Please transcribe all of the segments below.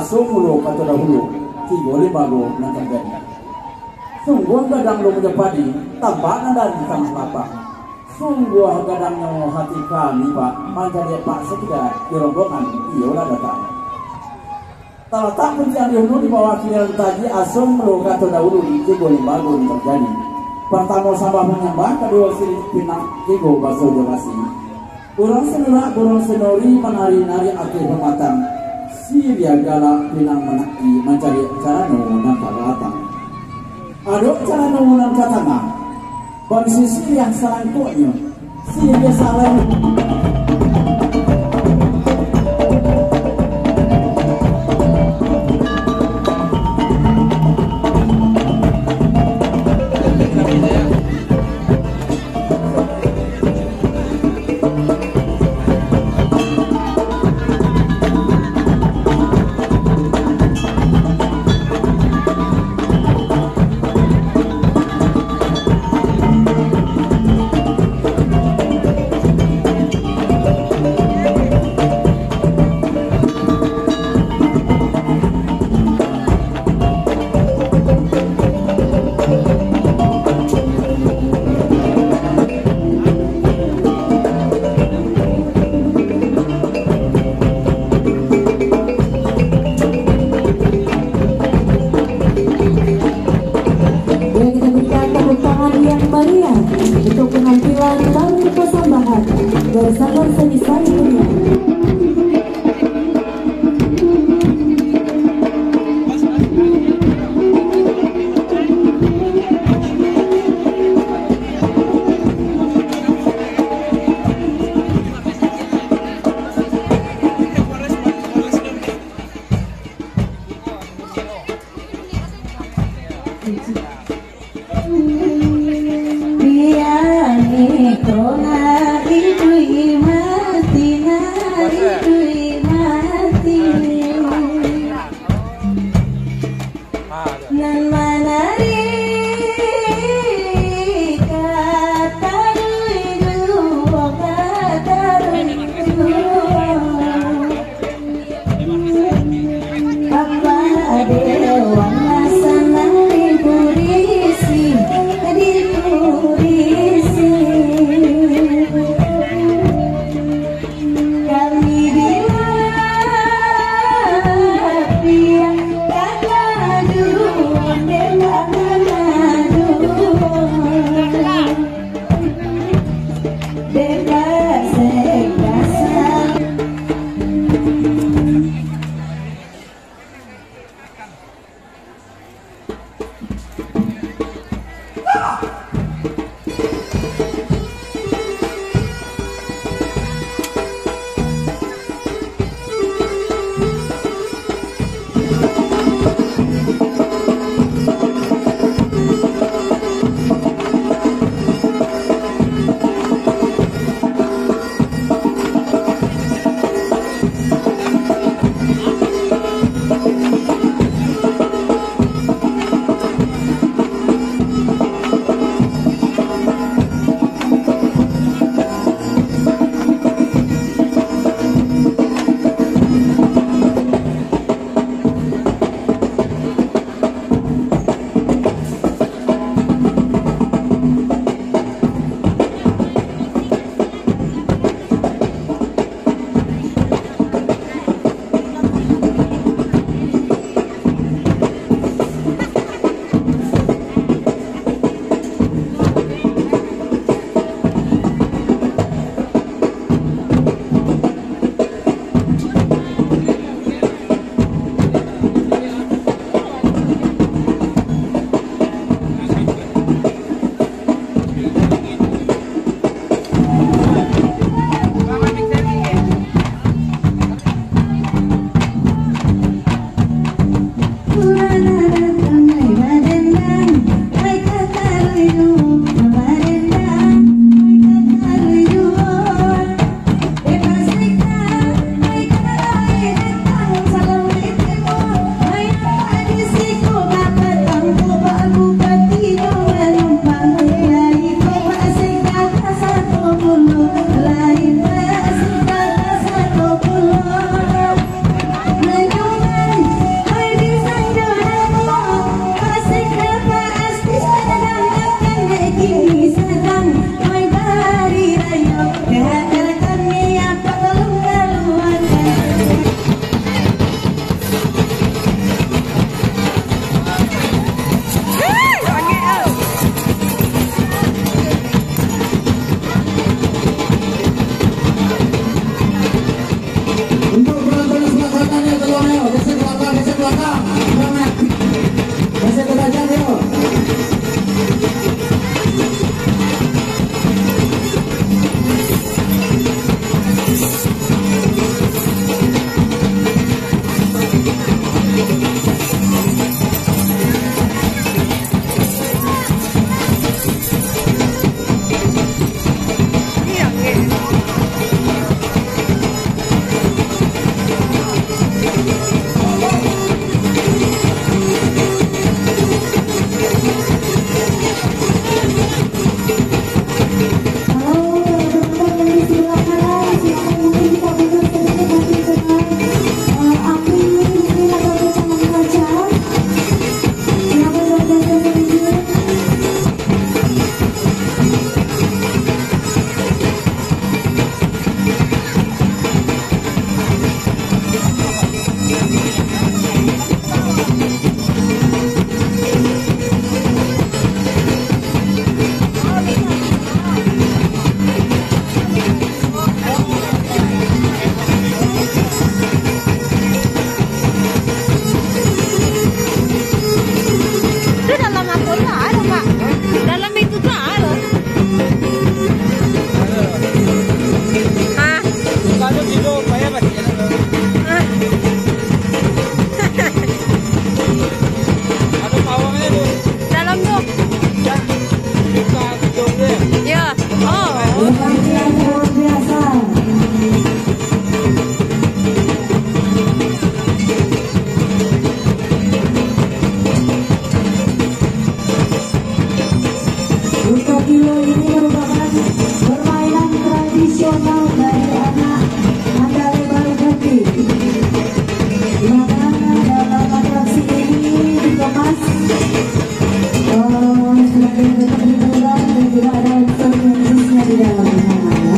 asumulo kata dahulu tigoli bago na terjadi. Sungguh gadang lo menjepadi tampakan dari tengah lapang. Sungguh gadang yang hati kami pak menjadi pak sekedar di rombongan iola datang. Tak pencari dulu di bawah kirian tadi asumulo kata dahulu tigoli bago na terjadi. Pertama sabah menyembah, kedua sini pinang tigo baso jawasi. Burung senura, burung senori menari-nari akhir pematang. Siria galak pinang menaki mencari cara nungunan kalatang. Aduk cara nungunan katanga. Bangsi Siria selangkutnya. Siria saling. Buo ini merupakan permainan tradisional dari Anak, Andaleh Baruh Bukik. Di mana dalam atraksi ini dikemas sebagai bentuk hiburan dan juga ada unsur musisnya di dalamnya.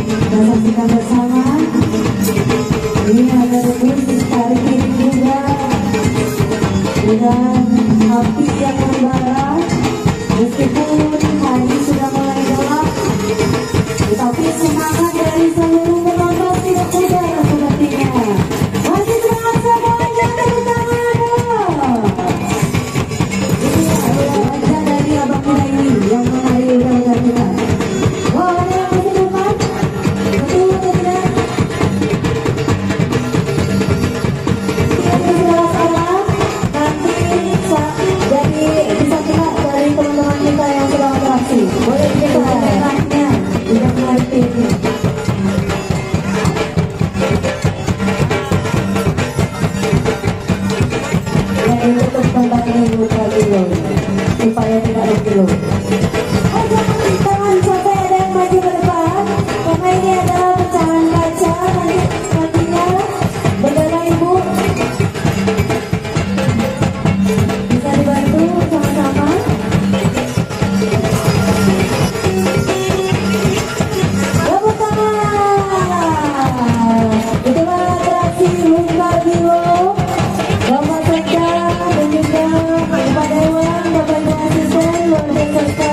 Kita saksikan bersama. Ini ada rebus tarik piring juga dengan api yang membara. Meskipun hari sudah mulai gelap, tetapi semangat dari seluruh penonton tidak pudar sepertinya. Masih semangat semuanya, tepuk tangan dong. Ini adalah wajah dari abang muda ini yang menari udah kita. Wah, ada yang masih depan? Betul atau tidak? Ini sudah salah. Nanti jadi bisa kita dari teman-teman kita yang sudah atraksi. Boleh kita merahnya tidak mengerti. Yang ditutup kembali muka dulu supaya tidak berkilo. Jangan sampai ada yang maju ke depan karena ini adalah pecahan kaca. Nantinya berada ibu bisa dibantu sama-sama. Tepuk tangan. Itulah atraksi Minangkabau, Bapak Sekda dan juga Pak Dewan, Bapak Ibu Asisten luar biasa.